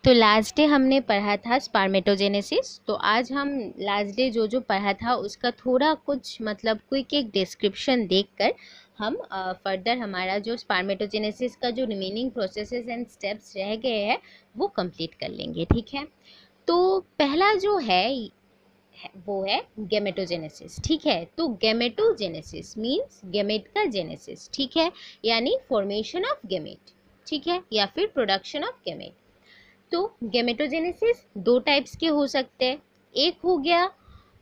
तो last day हमने पढ़ा था स्पर्मेटोजेनेसिस। तो आज हम लास्ट डे जो पढ़ा था उसका थोड़ा कुछ मतलब क्विक एक डिस्क्रिप्शन देखकर हम फर्दर हमारा जो स्पर्मेटोजेनेसिस का जो रिमेनिंग प्रोसेसेस एंड स्टेप्स रह गए हैं वो कंप्लीट कर लेंगे। ठीक है, तो पहला जो है वो है गैमेटोजेनेसिस। ठीक है, तो गैमेटोजेनेसिस मींस गैमेट का जेनेसिस। ठीक है, यानी फॉर्मेशन ऑफ गैमेट। ठीक है, या फिर प्रोडक्शन ऑफ गैमेट। तो गैमेटोजेनेसिस दो टाइप्स के हो सकते हैं, एक हो गया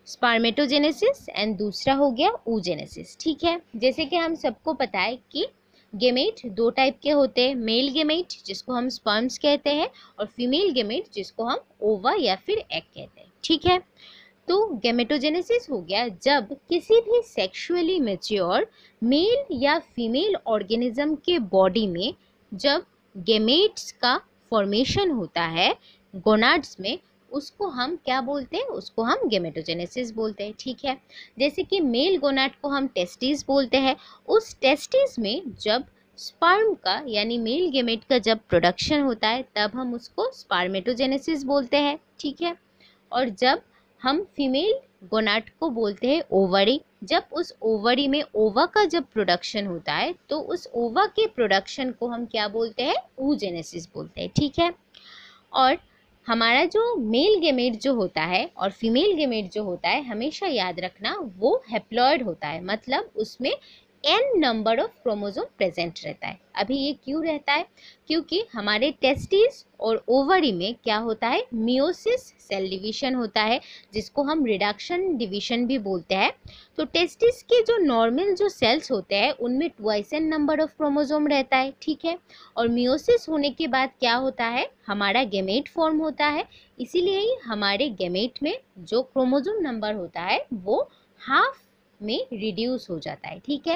स्पर्मेटोजेनेसिस एंड दूसरा हो गया oogenesis। ठीक है, जैसे कि हम सबको पता है कि गैमेट दो टाइप के होते हैं, मेल गैमेट जिसको हम स्पर्म्स कहते हैं और फीमेल गैमेट जिसको हम ओवा या फिर एग कहते हैं। ठीक है, तो गैमेटोजेनेसिस हो गया जब किसी भी सेक्सुअली मैच्योर मेल या फीमेल ऑर्गेनिज्म के बॉडी में जब गैमेट्स का फॉर्मेशन होता है गोनाड्स में, उसको हम क्या बोलते हैं, उसको हम गैमेटोजेनेसिस बोलते हैं। ठीक है, जैसे कि मेल गोनाड को हम टेस्टिस बोलते हैं, उस टेस्टिस में जब स्पर्म का यानी मेल गैमेट का जब प्रोडक्शन होता है तब हम उसको स्पर्मेटोजेनेसिस बोलते हैं। ठीक है, और जब हम फीमेल गोनाड को बोलते हैं ओवरी, जब उस ओवरी में ओवा का जब प्रोडक्शन होता है तो उस ओवा के प्रोडक्शन को हम क्या बोलते हैं, oogenesis बोलते हैं। ठीक है, और हमारा जो मेल गैमेट जो होता है और फीमेल गैमेट जो होता है, हमेशा याद रखना वो हैप्लॉइड होता है, मतलब उसमें n number of chromosome present रहता है। अभी ये क्यों रहता है, क्योंकि हमारे टेस्टिस और ओवरी में क्या होता है, मियोसिस सेल डिवीजन होता है जिसको हम रिडक्शन डिवीजन भी बोलते हैं। तो टेस्टिस के जो नॉर्मल जो सेल्स होते हैं उनमें twice n number of chromosome रहता है। ठीक है, और मियोसिस होने के बाद क्या होता है, हमारा गैमेट फॉर्म होता है। इसीलिए ही हमारे गैमेट में जो क्रोमोसोम नंबर होता है वो हाफ में रिड्यूस हो जाता है। ठीक है,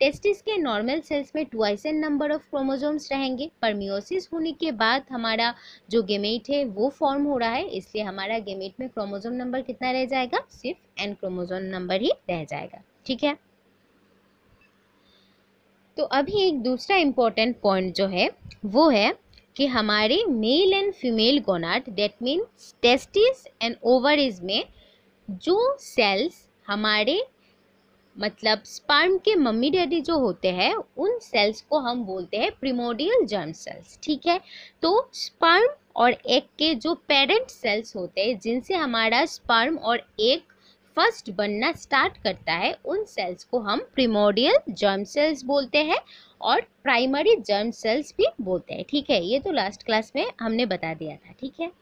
टेस्टिस के नॉर्मल सेल्स में twice n number of chromosomes रहेंगे, पर मियोसिस होने के बाद हमारा जो गैमेट है वो फॉर्म हो रहा है, इसलिए हमारा गैमेट में क्रोमोसोम नंबर कितना रह जाएगा, सिर्फ n क्रोमोसोम नंबर ही रह जाएगा। ठीक है, तो अभी एक दूसरा इम्पोर्टेंट पॉइंट जो है वो है कि हमारे male and female gonad that means testis and ovaries में जो सेल्स हमारे मतलब स्पर्म के मम्मी डैडी जो होते हैं उन सेल्स को हम बोलते हैं प्रिमोडियल जर्म सेल्स। ठीक है, तो स्पर्म और एग के जो पेरेंट सेल्स होते हैं जिनसे हमारा स्पर्म और एग फर्स्ट बनना स्टार्ट करता है, उन सेल्स को हम प्रिमोडियल जर्म सेल्स बोलते हैं और प्राइमरी जर्म सेल्स भी बोलते हैं। ठीक है, ये तो लास्ट क्लास में हमने बता दिया था। ठीक है,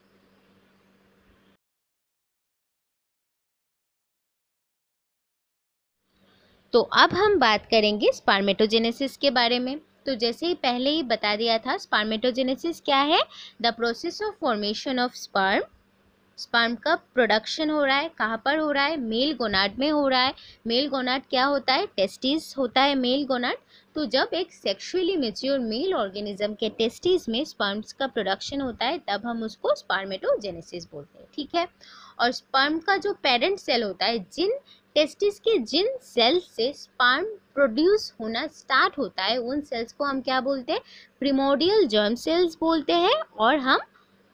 तो अब हम बात करेंगे स्पर्मेटोजेनेसिस के बारे में। तो जैसे ही पहले ही बता दिया था, स्पर्मेटोजेनेसिस क्या है, the process of formation of sperm. Sperm का प्रोडक्शन हो रहा है, कहाँ पर हो रहा है, मेल गोनाड में हो रहा है। मेल गोनाड क्या होता है, टेस्टिस होता है मेल गोनाड। तो जब एक सेक्सुअली मैच्योर मेल ऑर्गेनिज्म के टेस्टिस में स्पर्म्स का प्रोडक्शन होता है तब हम उसको स्पर्मेटोजेनेसिस बोलते हैं। ठीक है, और स्पर्म का जो पेरेंट सेल होता है, जिन टेस्टिस के जिन सेल्स से स्पर्म प्रोड्यूस होना स्टार्ट होता है, उन सेल्स को हम क्या बोलते हैं, प्रिमोडियल जर्म सेल्स बोलते हैं और हम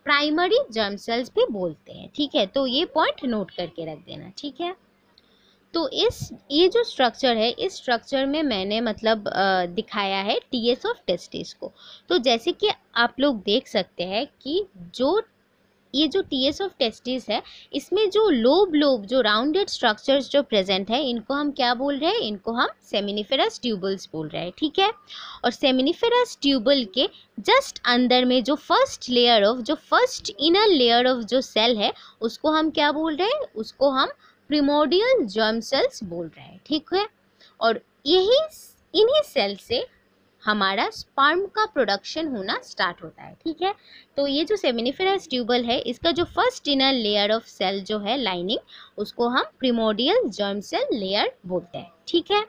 प्राइमरी जर्म सेल्स भी बोलते हैं। ठीक है, तो ये पॉइंट नोट करके रख देना। ठीक है, तो ये जो स्ट्रक्चर है, इस स्ट्रक्चर में मैंने मतलब दिखाया है टीएस ऑफ टेस्टिस को। तो जैसे कि आप लोग देख सकते हैं कि ये जो टीएस ऑफ टेस्टिस है, इसमें जो लोब जो राउंडेड स्ट्रक्चर्स जो प्रेजेंट है, इनको हम क्या बोल रहे हैं, इनको हम सेमिनिफेरस ट्यूबल्स बोल रहे हैं। ठीक है, और सेमिनिफेरस ट्यूबल के जस्ट अंदर में जो फर्स्ट इनर लेयर ऑफ जो सेल है उसको हम क्या बोल रहे हैं, उसको हम प्रिमोडियल जर्म सेल्स बोल रहे हैं। ठीक है, और इन्हीं सेल से हमारा स्पर्म का प्रोडक्शन होना स्टार्ट होता है। ठीक है, तो ये जो सेमिनिफेरस ट्यूबल है, इसका जो first inner layer of cell जो है लाइनिंग, उसको हम प्रिमोडियल जर्म सेल लेयर बोलते हैं। ठीक है,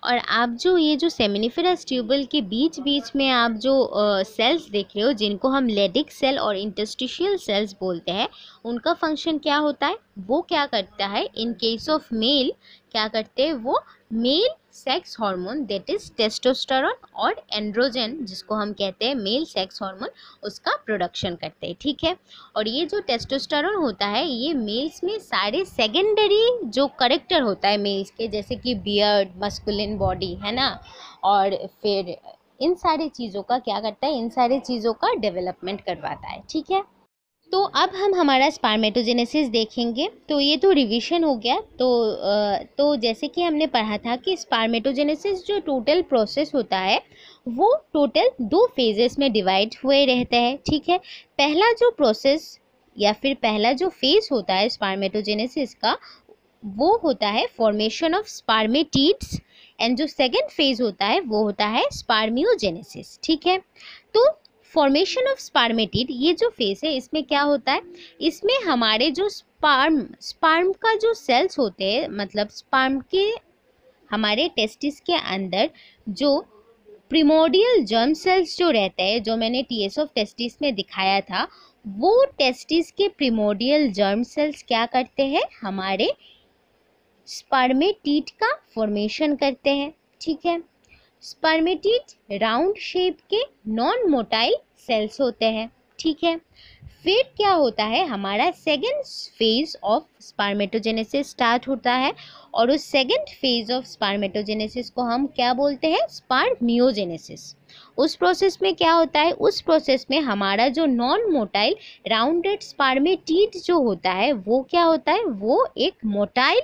और आप ये जो सेमिनिफेरस ट्यूबल के बीच बीच में आप जो सेल्स देख रहे हो जिनको हम लेडिक सेल और इंटरस्टिशियल सेल्स बोलते हैं, उनका फंक्शन क्या होता है, वो क्या करता है, इन केस ऑफ मेल क्या करते हैं, वो male sex hormone that is testosterone और एंड्रोजन जिसको हम कहते हैं मेल सेक्स हार्मोन, उसका प्रोडक्शन करते हैं। ठीक है, और ये जो टेस्टोस्टेरोन होता है ये मेल्स में सारे सेकेंडरी जो करेक्टर होता है मेल्स के, जैसे कि बियर्ड, मस्कुलिन बॉडी, है ना, और फिर इन सारी चीज़ों का क्या करता है, इन सारी चीज़ों का डेवलपमेंट करवाता है। ठीक है, तो अब हम हमारा स्पर्मेटोजेनेसिस देखेंगे। तो ये तो रिवीजन हो गया। तो जैसे कि हमने पढ़ा था कि स्पर्मेटोजेनेसिस जो टोटल प्रोसेस होता है वो टोटल 2 फेजेस में डिवाइड हुए रहता है। ठीक है, पहला जो प्रोसेस या फिर पहला जो फेज होता है स्पर्मेटोजेनेसिस का वो होता है फॉर्मेशन ऑफ स्पर्मेटिड्स, एंड जो सेकेंड फेज होता है वो होता है स्पर्मियोजेनेसिस। ठीक है, तो फॉर्मेशन ऑफ स्पर्मेटिड ये जो फेज है इसमें क्या होता है, इसमें हमारे जो स्पर्म का जो सेल्स होते हैं, मतलब स्पर्म के हमारे टेस्टिस के अंदर जो प्रिमोडियल जर्म सेल्स जो रहते हैं, जो मैंने टीएस ऑफ टेस्टिस में दिखाया था, वो टेस्टिस के प्रिमोडियल जर्म सेल्स क्या करते हैं, हमारे स्पर्मेटिड का फॉर्मेशन करते हैं। ठीक है, स्पर्मेटिड राउंड शेप के नॉन मोटाइल सेल्स होते हैं। ठीक है, फिर क्या होता है, हमारा second phase of spermatogenesis start होता है, और उस सेकेंड फेज ऑफ स्पर्मेटोजेनेसिस को हम क्या बोलते हैं, स्पर्मियोजेनेसिस। उस प्रोसेस में क्या होता है, उस प्रोसेस में हमारा जो नॉन मोटाइल राउंडेड स्पर्मेटिड जो होता है वो क्या होता है, वो एक मोटाइल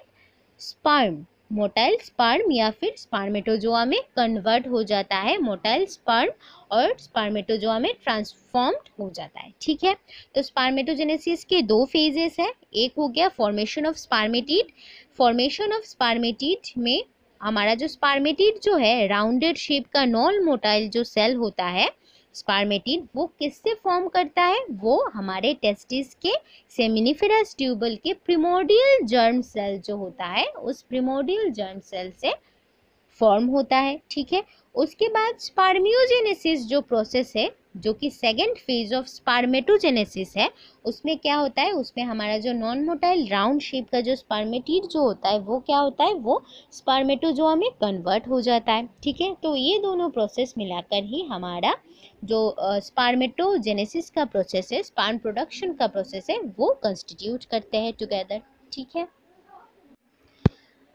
स्पर्म या फिर स्पर्मेटोजोआ में कन्वर्ट हो जाता है, मोटाइल स्पर्म और स्पर्मेटोजोआ में ट्रांसफॉर्म्ड हो जाता है। ठीक है, तो स्पर्मेटोजेनेसिस के 2 फेजेस है, एक हो गया formation of spermatid. Formation of spermatid में हमारा जो स्पर्मेटिड जो है राउंडेड शेप का नॉन मोटाइल जो सेल होता है स्पर्मेटिड, वो किससे फॉर्म करता है, वो हमारे टेस्टिस के सेमिनिफेरस ट्यूबल के प्रिमोडियल जर्म सेल जो होता है उस प्रिमोडियल जर्म सेल से फॉर्म होता है। ठीक है, उसके बाद स्पर्मियोजेनेसिस जो प्रोसेस है, जो कि सेकेंड फेज ऑफ स्पर्मेटोजेनेसिस है, उसमें क्या होता है, उसमें हमारा जो नॉन मोटाइल राउंड शेप का जो स्पर्मेटिड जो होता है वो क्या होता है, वो स्पर्मेटोजोआ में कन्वर्ट हो जाता है। ठीक है, तो ये दोनों प्रोसेस मिलाकर ही हमारा जो स्पर्मेटोजेनेसिस का प्रोसेस है, स्पर्म प्रोडक्शन का प्रोसेस है, वो कंस्टिट्यूट करते हैं टुगेदर। ठीक है,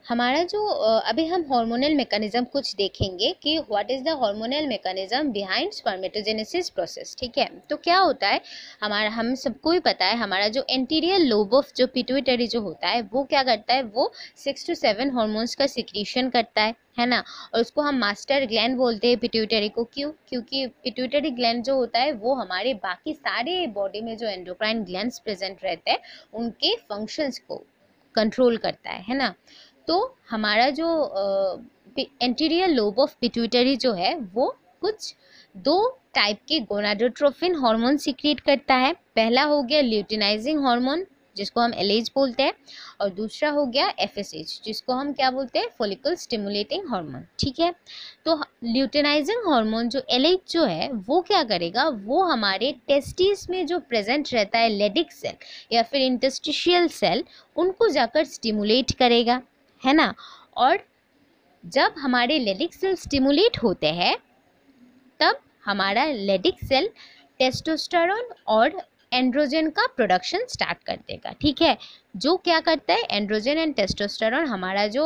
हमारा जो अभी हम हार्मोनल मैकेनिज्म कुछ देखेंगे कि what is the hormonal mechanism behind spermatogenesis process. ठीक है, तो क्या होता है, हमारा हम सबको ही पता है, हमारा जो एंटीरियर लोब ऑफ जो पिट्यूटरी जो होता है वो क्या करता है, वो 6 to 7 हॉर्मोन्स का सिक्रीशन करता है ना, और उसको हम मास्टर ग्लैंड बोलते हैं पिट्यूटरी को। क्यों, क्योंकि पिट्यूटरी ग्लैंड जो होता है वो हमारे बाकी सारे बॉडी में जो एंडोक्राइन ग्लैंड्स प्रेजेंट रहते हैं उनके फंक्शंस को कंट्रोल करता है ना। तो हमारा जो एंटीरियर लोब ऑफ पिट्यूटरी जो है वो कुछ 2 टाइप के गोनाडोट्रोफिन हार्मोन सीक्रेट करता है। पहला हो गया ल्यूटिनाइजिंग हार्मोन जिसको हम एलएच बोलते हैं, और दूसरा हो गया एफएसएच जिसको हम क्या बोलते हैं, फॉलिकल स्टिमुलेटिंग हार्मोन। ठीक है, तो ल्यूटिनाइजिंग हार्मोन जो एलएच जो है वो क्या करेगा, वो हमारे टेस्टिस में जो प्रेजेंट रहता है लेडिक सेल या फिर इंटरस्टिशियल सेल, उनको जाकर स्टिमुलेट करेगा, है ना। और जब हमारे लेडिक सेल स्टिमुलेट होते हैं तब हमारा लेडिक सेल टेस्टोस्टेरोन और एंड्रोजन का प्रोडक्शन स्टार्ट कर देगा। ठीक है, जो क्या करता है, एंड्रोजन एंड टेस्टोस्टेरोन हमारा जो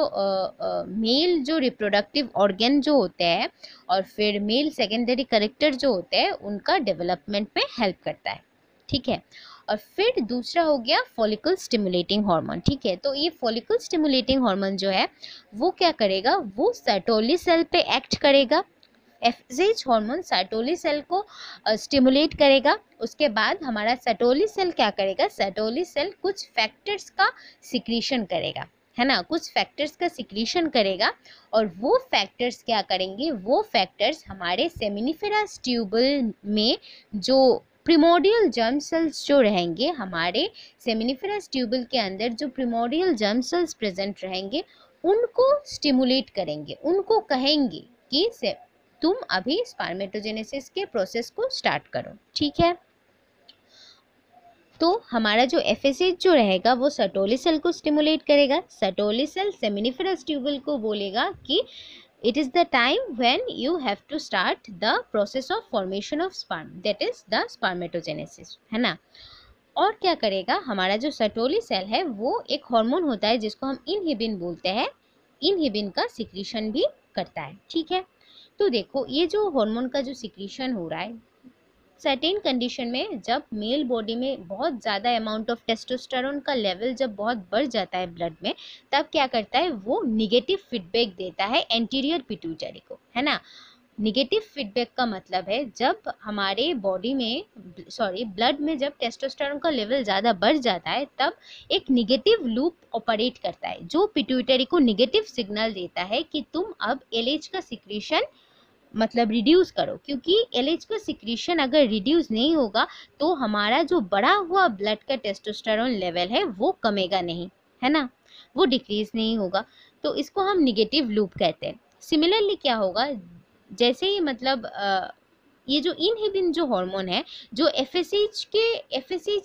मेल जो रिप्रोडक्टिव ऑर्गन जो होते हैं और फिर मेल सेकेंडरी करेक्टर जो होते हैं उनका डेवलपमेंट में हेल्प करता है। ठीक है, और फिर दूसरा हो गया फॉलिकल स्टिमुलेटिंग हार्मोन। ठीक है, तो ये फॉलिकल स्टिमुलेटिंग हार्मोन जो है वो क्या करेगा, वो सर्टोली सेल पे एक्ट करेगा। एफएसएच हार्मोन सर्टोली सेल को स्टिमुलेट करेगा। उसके बाद हमारा सर्टोली सेल क्या करेगा, सर्टोली सेल कुछ फैक्टर्स का सिक्रीशन करेगा, है ना, कुछ फैक्टर्स का सिक्रीशन करेगा। और वो फैक्टर्स क्या करेंगे, वो फैक्टर्स हमारे सेमिनिफेरस ट्यूबल में जो प्रिमोडियल जर्म सेल्स जो रहेंगे, हमारे सेमिनिफेरस ट्यूबल के अंदर जो प्रिमोडियल जर्म सेल्स प्रेजेंट रहेंगे उनको स्टिमुलेट करेंगे, उनको कहेंगे कि तुम अभी स्पर्मेटोजेनेसिस के प्रोसेस को स्टार्ट करो। ठीक है, तो हमारा जो FSH जो रहेगा वो सर्टोली सेल को स्टिमुलेट करेगा। सर्टोली सेल सेमिनिफेरस ट्यूबल को बोलेगा कि it is the time when you have to start the process of formation of sperm, that is the spermatogenesis, है ना। और क्या करेगा, हमारा जो सर्टोली सेल है वो एक हार्मोन होता है जिसको हम इनहिबिन बोलते हैं, इनहिबिन का सिक्रीशन भी करता है, ठीक है। तो देखो ये जो हार्मोन का जो सिक्रीशन हो रहा है सर्टेन कंडीशन में, जब मेल बॉडी में बहुत ज़्यादा अमाउंट ऑफ टेस्टोस्टेरोन का लेवल जब बहुत बढ़ जाता है ब्लड में, तब क्या करता है वो निगेटिव फीडबैक देता है एंटीरियर पिट्यूटरी को, है ना। निगेटिव फीडबैक का मतलब है जब हमारे बॉडी में ब्लड में जब टेस्टोस्टेरोन का लेवल ज़्यादा बढ़ जाता है तब एक निगेटिव लूप ऑपरेट करता है जो पिट्यूटरी को निगेटिव सिग्नल देता है कि तुम अब LH का सिक्रीशन मतलब रिड्यूस करो, क्योंकि LH का सिक्रीशन अगर रिड्यूस नहीं होगा तो हमारा जो बढ़ा हुआ ब्लड का टेस्टोस्टेरोन लेवल है वो कमेगा नहीं, है ना, वो डिक्रीज नहीं होगा। तो इसको हम निगेटिव लूप कहते हैं। सिमिलरली क्या होगा, जैसे ही मतलब ये जो इनहिबिन जो हार्मोन है जो FSH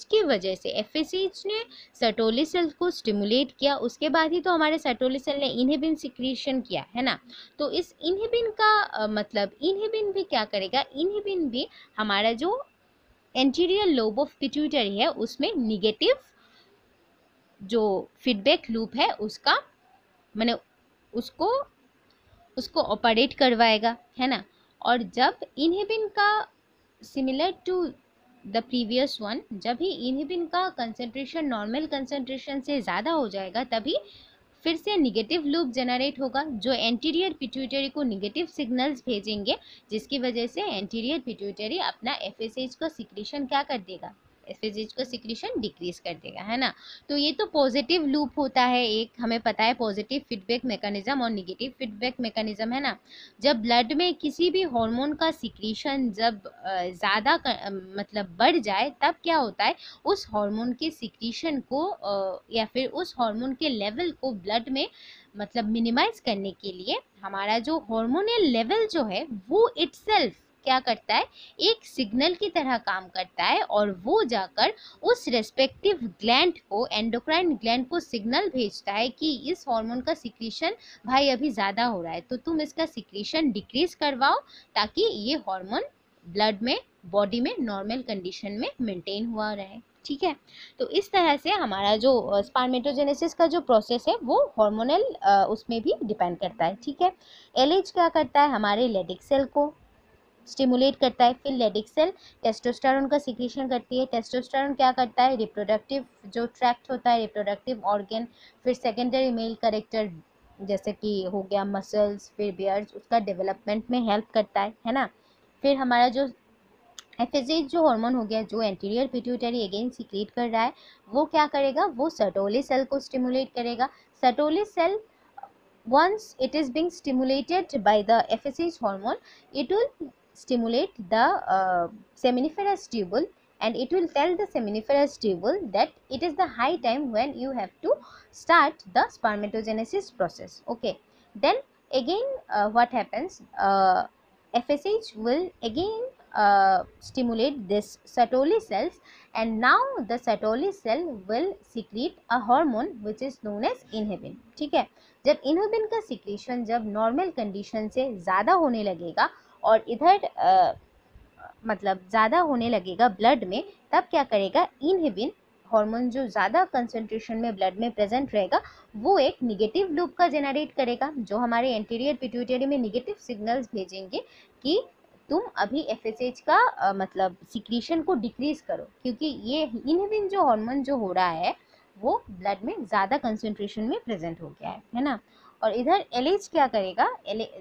की वजह से FSH ने सर्टोली सेल को स्टिमुलेट किया, उसके बाद ही तो हमारे सर्टोली सेल ने इनहिबिन सिक्रीशन किया, है ना। तो इस इनहिबिन का मतलब इनहिबिन भी क्या करेगा, इनहिबिन भी हमारा जो एंटीरियर लोब ऑफ पिट्यूटरी है उसमें निगेटिव जो फीडबैक लूप है उसका माने उसको ऑपरेट करवाएगा, है ना। और जब इनहिबिन का similar to the previous one, जब ही इनहिबिन का कंसंट्रेशन नॉर्मल कंसंट्रेशन से ज़्यादा हो जाएगा तभी फिर से निगेटिव लूप जनरेट होगा जो एंटीरियर पिट्यूटरी को निगेटिव सिग्नल्स भेजेंगे, जिसकी वजह से एंटीरियर पिट्यूटरी अपना FSH का सिक्रीशन क्या कर देगा, FSH का सिक्रीशन डिक्रीज कर देगा, है ना। तो ये तो पॉजिटिव लूप होता है, एक हमें पता है पॉजिटिव फीडबैक मैकेनिज्म और नेगेटिव फीडबैक मैकेनिज्म, है ना। जब ब्लड में किसी भी हार्मोन का सिक्रीशन जब ज़्यादा मतलब बढ़ जाए तब क्या होता है, उस हार्मोन के सिक्रीशन को या फिर उस हार्मोन के लेवल को ब्लड में मतलब मिनिमाइज करने के लिए हमारा जो हार्मोनल लेवल जो है वो इटसेल्फ क्या करता है, एक सिग्नल की तरह काम करता है और वो जाकर उस रेस्पेक्टिव ग्लैंड को, एंडोक्राइन ग्लैंड को सिग्नल भेजता है कि इस हार्मोन का सिक्रीशन भाई अभी ज़्यादा हो रहा है तो तुम इसका सिक्रीशन डिक्रीज करवाओ ताकि ये हार्मोन ब्लड में बॉडी में नॉर्मल कंडीशन में मेंटेन हुआ रहे, ठीक है। तो इस तरह से हमारा जो स्पर्मेटोजेनेसिस का जो प्रोसेस है वो हार्मोनल उसमें भी डिपेंड करता है, ठीक है। LH क्या करता है, हमारे लेडिक सेल को स्टिमुलेट करता है, फिर लेडिक सेल टेस्टोस्टेरोन का सिक्रीशन करती है। टेस्टोस्टेरोन क्या करता है, रिप्रोडक्टिव जो ट्रैक्ट होता है, रिप्रोडक्टिव ऑर्गन, फिर सेकेंडरी मेल कैरेक्टर जैसे कि हो गया मसल्स, फिर बियर्स, उसका डेवलपमेंट में हेल्प करता है ना। फिर हमारा जो FSH जो हार्मोन हो गया जो एंटीरियर पिट्यूटरी अगेन सीक्रेट कर रहा है, वो क्या करेगा, वो सर्टोली सेल को स्टिमुलेट करेगा। Sertoli cell once it is being stimulated by the FSH hormone, it will stimulate the seminiferous tubule and it will tell the seminiferous tubule that it is the high time when you have to start the spermatogenesis process, okay. Then again what happens, FSH will again stimulate this Sertoli cells and now the Sertoli cell will secrete a hormone which is known as inhibin, ठीक है। जब inhibin का secretion जब normal condition से ज़्यादा होने लगेगा और इधर मतलब ज़्यादा होने लगेगा ब्लड में, तब क्या करेगा, इनहिबिन हार्मोन जो ज़्यादा कंसंट्रेशन में ब्लड में प्रेजेंट रहेगा वो एक निगेटिव लूप का जनरेट करेगा जो हमारे एंटीरियर पिट्यूटरी में निगेटिव सिग्नल्स भेजेंगे कि तुम अभी FSH का मतलब सिक्रीशन को डिक्रीज करो, क्योंकि ये इनहिबिन जो हार्मोन जो हो रहा है वो ब्लड में ज़्यादा कंसंट्रेशन में प्रेजेंट हो गया है ना। और इधर LH क्या करेगा,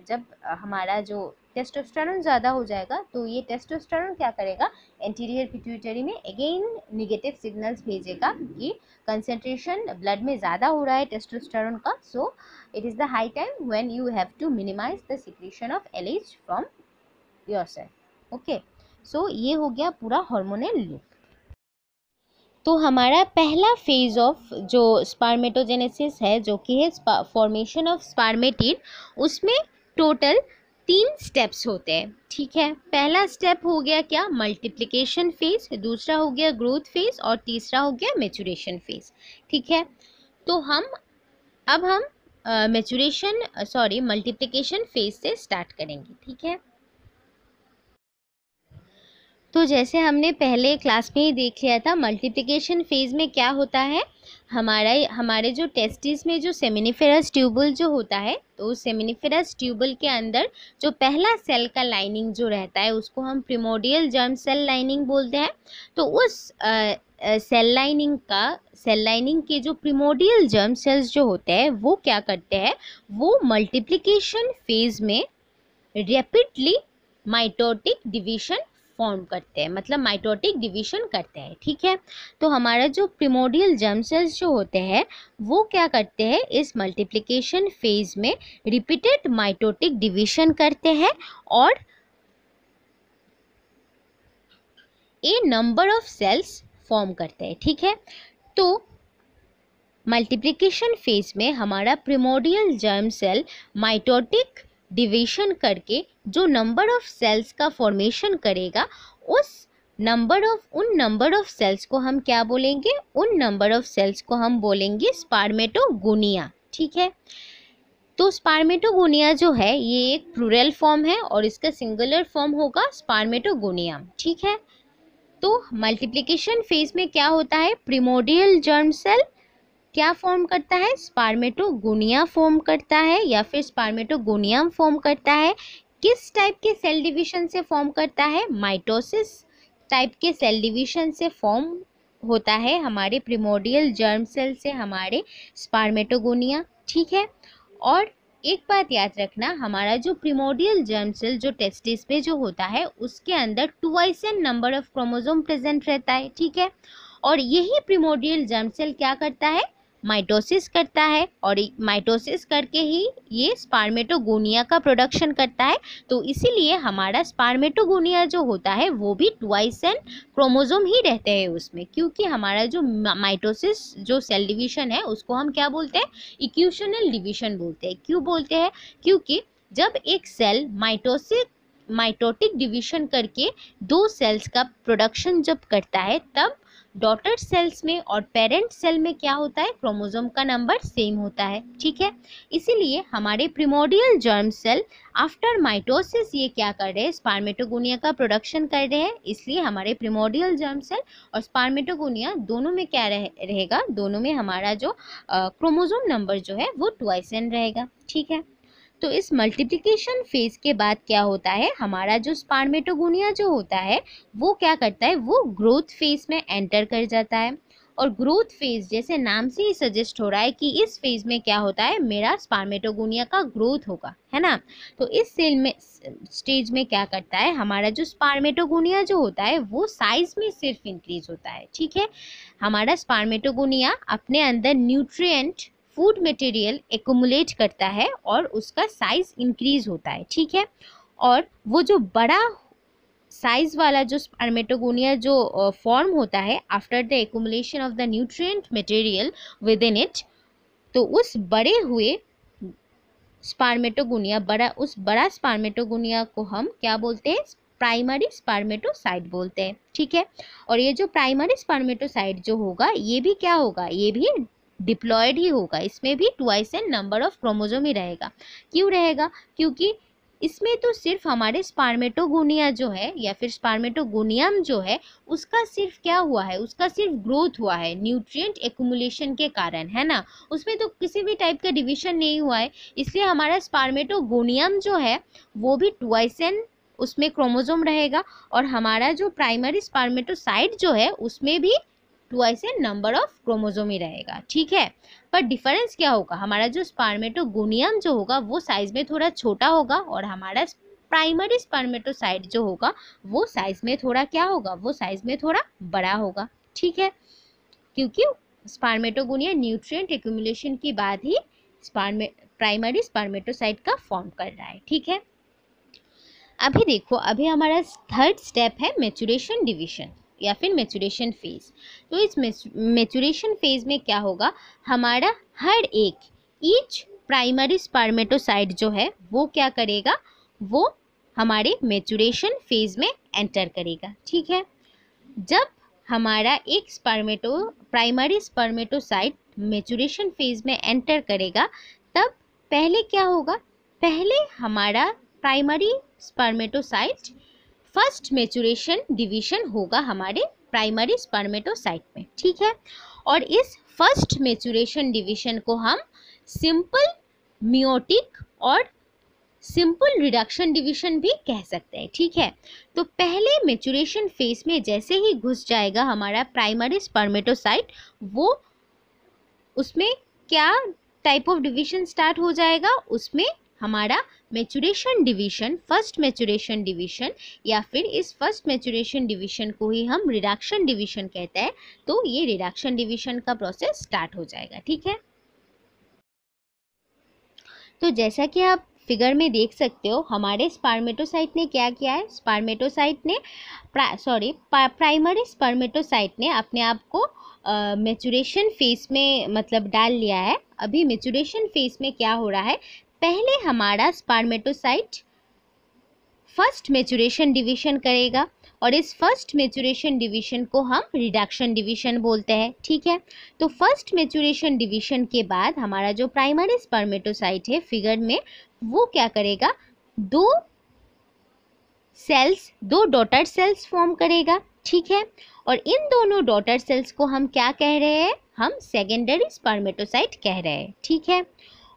जब हमारा जो टेस्टोस्टेरोन ज़्यादा हो जाएगा तो ये टेस्टोस्टेरोन क्या करेगा, एंटीरियर पिट्यूटरी में अगेन निगेटिव सिग्नल्स भेजेगा कि कंसंट्रेशन ब्लड में ज़्यादा हो रहा है टेस्टोस्टेरोन का, so it is the high time when you have to minimise the secretion of LH from yourself, okay. So ये हो गया पूरा हार्मोनल लूप। तो हमारा पहला फेज ऑफ जो स्पर्मेटोजेनेसिस है जो कि है फॉर्मेशन ऑफ स्पर्मेटिड, उसमें टोटल 3 स्टेप्स होते हैं, ठीक है। पहला स्टेप हो गया क्या, मल्टीप्लिकेशन फेज, दूसरा हो गया ग्रोथ फेज और तीसरा हो गया मैच्योरेशन फेज, ठीक है। तो अब हम मल्टीप्लिकेशन फेज से स्टार्ट करेंगे, ठीक है। तो जैसे हमने पहले क्लास में ही देख लिया था, मल्टीप्लिकेशन फेज में क्या होता है, हमारे जो टेस्टिस में जो सेमिनिफेरस ट्यूबल जो होता है, तो उस सेमिनिफेरस ट्यूबल के अंदर जो पहला सेल का लाइनिंग जो रहता है उसको हम प्रिमोडियल जर्म सेल लाइनिंग बोलते हैं। तो उस सेल लाइनिंग के जो प्रिमोडियल जर्म सेल्स जो होते हैं वो क्या करते हैं, वो मल्टीप्लिकेशन फेज में रैपिडली माइटोटिक डिवीजन फॉर्म करते हैं, मतलब माइटोटिक डिवीजन करते हैं, ठीक है। तो हमारा जो प्रिमोडियल जर्म सेल्स जो होते हैं वो क्या करते हैं, इस मल्टीप्लिकेशन फेज में रिपीटेड माइटोटिक डिवीजन करते हैं और a number of cells form करते हैं, ठीक है। तो मल्टीप्लिकेशन फेज में हमारा primordial germ cell mitotic division करके जो नंबर ऑफ सेल्स का फॉर्मेशन करेगा, उन नंबर ऑफ सेल्स को हम क्या बोलेंगे, उन नंबर ऑफ सेल्स को हम बोलेंगे स्पर्मेटोगोनिया, ठीक है। तो स्पर्मेटोगोनिया जो है ये एक प्लूरल फॉर्म है और इसका सिंगुलर फॉर्म होगा स्पर्मेटोगोनियम, ठीक है। तो मल्टीप्लिकेशन फेज में क्या होता है, प्रिमोडियल जर्म सेल क्या फॉर्म करता है, स्पर्मेटोगोनिया फॉर्म करता है या फिर स्पर्मेटोगोनियम फॉर्म करता है। किस टाइप के सेल डिवीजन से फॉर्म करता है, माइटोसिस टाइप के सेल डिवीजन से फॉर्म होता है हमारे प्रिमोडियल जर्म सेल से हमारे स्पर्मेटोगोनिया, ठीक है। और एक बात याद रखना, हमारा जो प्रिमोडियल जर्म सेल जो टेस्टिस पे जो होता है उसके अंदर twice N number of chromosome present रहता है, ठीक है। और यही प्रिमोडियल जर्म सेल क्या करता है, माइटोसिस करता है और माइटोसिस करके ही ये स्पर्मेटोगोनिया का प्रोडक्शन करता है। तो इसीलिए हमारा स्पर्मेटोगोनिया जो होता है वो भी ट्वाइस एन क्रोमोसोम ही रहते हैं उसमें, क्योंकि हमारा जो माइटोसिस जो सेल डिवीजन है उसको हम क्या बोलते हैं, इक्यूशनल डिवीजन बोलते हैं। क्यों बोलते हैं, क्योंकि जब एक सेल माइटोटिक डिवीजन करके 2 सेल्स का प्रोडक्शन जब करता है, तब डॉटर सेल्स में और पेरेंट सेल में क्या होता है, क्रोमोसोम का नंबर सेम होता है, ठीक है। इसीलिए हमारे primordial germ cell after mitosis ये क्या कर रहे हैं, स्पर्मेटोगोनिया का प्रोडक्शन कर रहे हैं। इसलिए हमारे प्रिमोडियल जर्म सेल और स्पर्मेटोगोनिया दोनों में क्या रहेगा, दोनों में हमारा जो क्रोमोसोम नंबर जो है वो ट्वाइस एन रहेगा, ठीक है। तो इस मल्टीप्लिकेशन फेज के बाद क्या होता है, हमारा जो स्पर्मेटोगोनिया जो होता है वो क्या करता है, वो ग्रोथ फेज में एंटर कर जाता है। और ग्रोथ फेज जैसे नाम से ही सजेस्ट हो रहा है कि इस फेज में क्या होता है, मेरा स्पर्मेटोगोनिया का ग्रोथ होगा, है ना। तो इस स्टेज में क्या करता है, हमारा जो स्पर्मेटोगोनिया जो होता है वो साइज में सिर्फ इंक्रीज होता है, ठीक है। हमारा स्पर्मेटोगोनिया अपने अंदर न्यूट्रिएंट फूड मटेरियल एक्युमुलेट करता है और उसका साइज इंक्रीज होता है, ठीक है। और वो जो बड़ा साइज वाला जो स्पर्मेटोगोनिया जो फॉर्म होता है after the accumulation of the nutrient material with in it, तो उस बड़े हुए स्पर्मेटोगोनिया उस बड़ा स्पर्मेटोगोनिया को हम क्या बोलते हैं, प्राइमरी स्पर्मेटोसाइट बोलते हैं, ठीक है। और ये जो प्राइमरी स्पर्मेटोसाइट जो होगा ये भी क्या होगा, ये भी डिप्लॉयड ही होगा, इसमें भी twice N number of chromosome ही रहेगा। क्यों रहेगा, क्योंकि इसमें तो सिर्फ हमारे स्पर्मेटोगोनिया जो है या फिर स्पर्मेटोगोनियम जो है उसका सिर्फ क्या हुआ है, उसका सिर्फ ग्रोथ हुआ है न्यूट्रिएंट एक्युमुलेशन के कारण, है ना। उसमें तो किसी भी टाइप का डिवीजन नहीं हुआ है, इसलिए हमारा स्पर्मेटोगोनियम जो है वो भी ट्वाइस एन उसमें क्रोमोसोम रहेगा। और हमारा जो प्राइमरी स्पर्मेटोसाइट जो है उसमें भी twice N number of chromosome ही रहेगा, ठीक है। पर डिफरेंस क्या होगा, हमारा जो स्पर्मेटोगोनियम जो होगा वो साइज में थोड़ा छोटा होगा और हमारा प्राइमरी स्पर्मेटोसाइट जो होगा वो साइज में थोड़ा क्या होगा, वो साइज में थोड़ा बड़ा होगा, ठीक है। क्योंकि स्पर्मेटोगोनिया न्यूट्रिएंट एक्युमुलेशन के बाद ही प्राइमरी स्पर्मेटोसाइट का फॉर्म कर रहा है, ठीक है। अभी देखो, अभी हमारा थर्ड स्टेप है मैच्योरेशन डिवीजन या फिर मैच्योरेशन फेज। तो इस मैच्योरेशन फेज में क्या होगा, हमारा हर एक ईच प्राइमरी स्पर्मेटोसाइट जो है वो क्या करेगा, वो हमारे मैच्योरेशन फेज में एंटर करेगा। ठीक है, जब हमारा एक प्राइमरी स्पर्मेटोसाइट मैच्योरेशन फेज में एंटर करेगा, तब पहले क्या होगा, पहले हमारा primary spermatocyte first maturation division होगा हमारे प्राइमरी स्पर्मेटोसाइट में। ठीक है, और इस फर्स्ट मैच्योरेशन डिवीजन को हम सिंपल मियोटिक और सिंपल रिडक्शन डिवीजन भी कह सकते हैं। ठीक है, तो पहले मैच्योरेशन फेज में जैसे ही घुस जाएगा हमारा प्राइमरी स्पर्मेटोसाइट, वो उसमें क्या टाइप ऑफ डिवीजन स्टार्ट हो जाएगा, उसमें हमारा maturation division, first maturation division, या फिर इस फर्स्ट मैच्योरेशन डिवीजन को ही हम रिडक्शन डिवीजन कहते हैं। तो ये रिडक्शन डिवीजन का प्रोसेस स्टार्ट हो जाएगा। ठीक है, तो जैसा कि आप फिगर में देख सकते हो, हमारे स्पर्मेटोसाइट ने क्या किया है, प्राइमरी स्पर्मेटोसाइट ने अपने आप को मैच्योरेशन फेज में मतलब डाल लिया है। अभी मैच्योरेशन फेज में क्या हो रहा है, पहले हमारा स्पर्मेटोसाइट फर्स्ट मैच्योरेशन डिवीजन करेगा और इस फर्स्ट मैच्योरेशन डिवीजन को हम रिडक्शन डिवीजन बोलते हैं। ठीक है, तो फर्स्ट मैच्योरेशन डिवीजन के बाद हमारा जो प्राइमरी स्पर्मेटोसाइट है फिगर में, वो क्या करेगा, दो डॉटर सेल्स फॉर्म करेगा। ठीक है, और इन दोनों डॉटर सेल्स को हम क्या कह रहे हैं, हम सेकेंडरी स्पर्मेटोसाइट कह रहे हैं। ठीक है,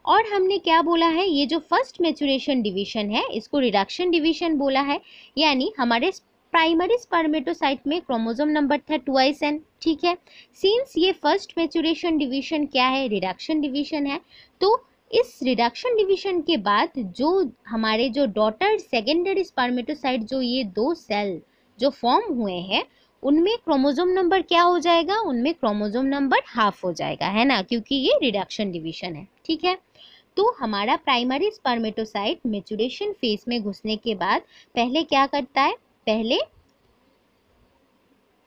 और हमने क्या बोला है, ये जो फर्स्ट मैच्योरेशन डिवीजन है इसको रिडक्शन डिवीजन बोला है, यानी हमारे प्राइमरी स्पर्मेटोसाइट में क्रोमोसोम नंबर था 2n। ठीक है, सिंस ये फर्स्ट मैच्योरेशन डिवीजन क्या है, रिडक्शन डिवीजन है, तो इस रिडक्शन डिवीजन के बाद जो हमारे जो डॉटर सेकेंडरी स्पर्मेटोसाइट, जो ये दो सेल जो फॉर्म हुए हैं, उनमें क्रोमोसोम नंबर क्या हो जाएगा, उनमें क्रोमोसोम नंबर हाफ हो जाएगा, है ना, क्योंकि ये रिडक्शन डिवीजन है। ठीक है, तो हमारा प्राइमरी स्पर्मेटोसाइट मैच्योरेशन फेज में घुसने के बाद पहले क्या करता है, पहले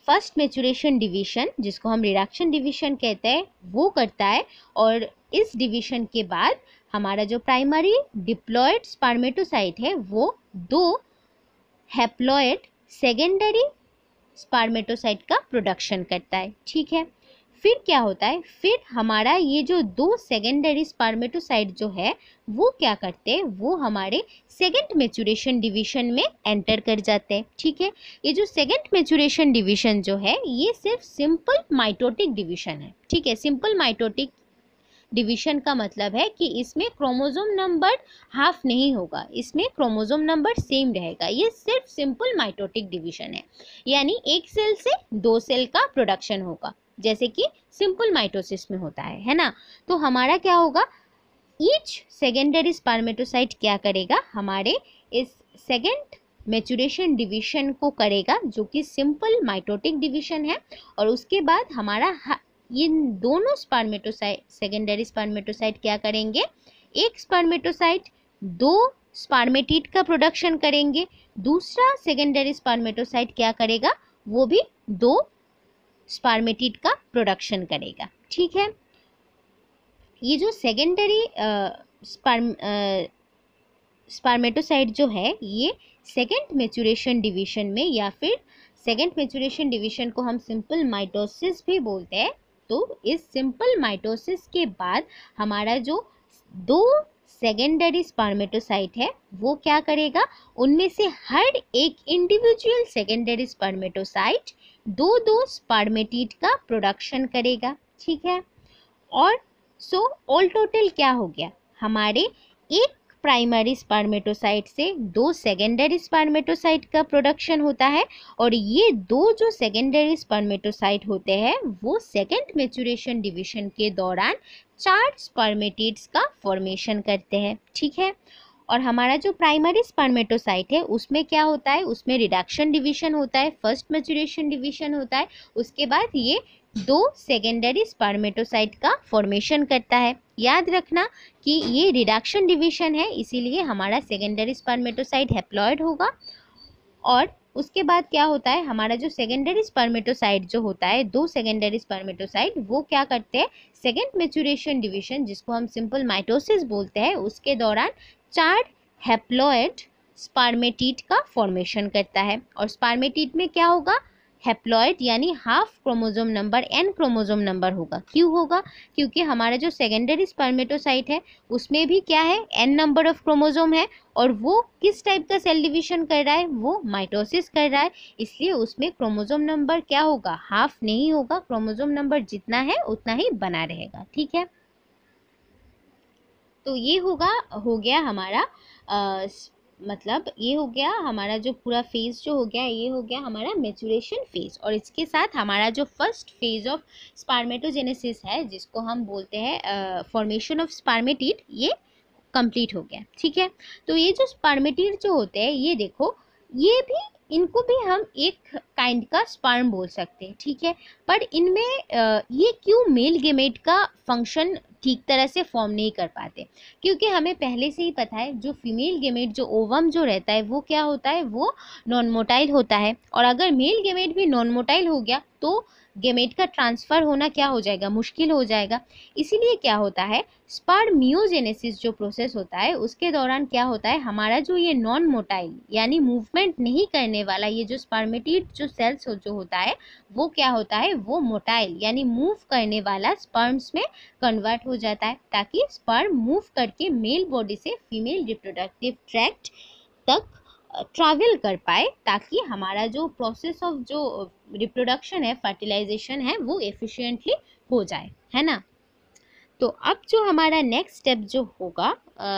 फर्स्ट मैच्योरेशन डिवीजन, जिसको हम रिडक्शन डिवीजन कहते हैं, वो करता है, और इस डिवीजन के बाद हमारा जो प्राइमरी डिप्लॉयड स्पर्मेटोसाइट है वो दो हैप्लॉयड सेकेंडरी स्पर्मेटोसाइट का प्रोडक्शन करता है। ठीक है, फिर क्या होता है, फिर हमारा ये जो दो सेकेंडरी स्पर्मेटोसाइट जो है वो क्या करते हैं, वो हमारे सेकेंड मैच्योरेशन डिवीजन में एंटर कर जाते हैं। ठीक है, ये जो सेकेंड मैच्योरेशन डिवीजन जो है ये सिर्फ सिंपल माइटोटिक डिवीजन है। ठीक है, सिंपल माइटोटिक डिवीजन का मतलब है कि इसमें क्रोमोसोम नंबर हाफ नहीं होगा, इसमें क्रोमोसोम नंबर सेम रहेगा। ये सिर्फ सिंपल माइटोटिक डिवीजन है, यानी एक सेल से दो सेल का प्रोडक्शन होगा, जैसे कि सिंपल माइटोसिस में होता है ना। तो हमारा क्या होगा, ईच सेकेंडरी स्पर्मेटोसाइट क्या करेगा, हमारे इस सेकेंड मैच्योरेशन डिवीजन को करेगा, जो कि सिंपल माइटोटिक डिवीजन है, और उसके बाद हमारा इन दोनों स्पर्मेटोसाइट, सेकेंडरी स्पर्मेटोसाइट क्या करेंगे, एक स्पर्मेटोसाइट दो स्पर्मेटिड का प्रोडक्शन करेंगे, दूसरा सेकेंडरी स्पर्मेटोसाइट क्या करेगा, वो भी दो स्पर्मेटिड का प्रोडक्शन करेगा। ठीक है, ये जो सेकेंडरी स्पर्मेटोसाइट जो है ये सेकेंड मैच्योरेशन डिवीजन में, या फिर सेकेंड मैच्योरेशन डिवीजन को हम सिंपल माइटोसिस भी बोलते हैं, तो इस सिंपल माइटोसिस के बाद हमारा जो दो सेकेंडरी स्पर्मेटोसाइट है वो क्या करेगा, उनमें से हर एक इंडिविजुअल सेकेंडरी स्पर्मेटोसाइट दो दो स्पर्मेटिड का प्रोडक्शन करेगा। ठीक है, और सो ऑल टोटल क्या हो गया, हमारे एक प्राइमरी स्पर्मेटोसाइट से दो सेकेंडरी स्पर्मेटोसाइट का प्रोडक्शन होता है, और ये दो जो सेकेंडरी स्पर्मेटोसाइट होते हैं वो सेकेंड मैच्योरेशन डिवीजन के दौरान चार स्पर्मेटिड्स का फॉर्मेशन करते हैं। ठीक है, और हमारा जो प्राइमरी स्पर्मेटोसाइट है उसमें क्या होता है, उसमें रिडक्शन डिवीजन होता है, फर्स्ट मैच्योरेशन डिवीजन होता है, उसके बाद ये दो सेकेंडरी स्पर्मेटोसाइट का फॉर्मेशन करता है। याद रखना कि ये रिडक्शन डिवीजन है, इसीलिए हमारा सेकेंडरी स्पर्मेटोसाइट हैप्लॉयड होगा, और उसके बाद क्या होता है, हमारा जो सेकेंडरी स्पर्मेटोसाइट जो होता है, दो सेकेंडरी स्पर्मेटोसाइट, वो क्या करते हैं, सेकेंड मैच्योरेशन डिवीजन जिसको हम सिंपल माइटोसिस बोलते हैं, उसके दौरान चार हैप्लॉयड स्पर्मेटिड का फॉर्मेशन करता है। और स्पर्मेटिड में क्या होगा, हैप्लॉइड यानी half chromosome number n chromosome number होगा। क्यों होगा, क्योंकि हमारा जो सेकेंडरी स्पर्मेटोसाइट है उसमें भी क्या है, n नंबर ऑफ क्रोमोसोम है, और वो किस टाइप का सेल डिवीजन कर रहा है, वो माइटोसिस कर रहा है, इसलिए उसमें क्रोमोसोम नंबर क्या होगा, हाफ नहीं होगा, क्रोमोसोम नंबर जितना है उतना ही बना रहेगा। ठीक है, तो ये हो गया हमारा मतलब ये हो गया हमारा जो पूरा फेज जो हो गया, ये हो गया हमारा मेचुरेशन फेज। और इसके साथ हमारा जो फर्स्ट फेज ऑफ स्पर्मेटोजेनेसिस है, जिसको हम बोलते हैं फॉर्मेशन ऑफ स्पर्मेटिड, ये कंप्लीट हो गया। ठीक है, तो ये जो स्पर्मेटिड जो होते हैं, ये देखो, ये भी, इनको भी हम एक काइंड का स्पर्म बोल सकते हैं। ठीक है, पर इनमें ये क्यों मेल गेमेट का फंक्शन ठीक तरह से फॉर्म नहीं कर पाते, क्योंकि हमें पहले से ही पता है जो फीमेल गेमेट जो ओवम जो रहता है वो क्या होता है, वो नॉन मोटाइल होता है। और अगर मेल गेमेट भी नॉन मोटाइल हो गया तो गेमेट का ट्रांसफ़र होना क्या हो जाएगा, मुश्किल हो जाएगा। इसीलिए क्या होता है, स्पर्मियोजेनेसिस जो प्रोसेस होता है उसके दौरान क्या होता है, हमारा जो ये नॉन मोटाइल यानी मूवमेंट नहीं करने वाला ये जो स्पर्मेटिड जो सेल्स जो होता है वो क्या होता है, वो मोटाइल यानी मूव करने वाला स्पर्म्स में कन्वर्ट हो जाता है, ताकि स्पर्म मूव करके मेल बॉडी से फीमेल रिप्रोडक्टिव ट्रैक्ट तक ट्रैवल कर पाए, ताकि हमारा जो प्रोसेस ऑफ जो रिप्रोडक्शन है, फर्टिलाइजेशन है, वो एफिशिएंटली हो जाए, है ना। तो अब जो हमारा नेक्स्ट स्टेप जो होगा,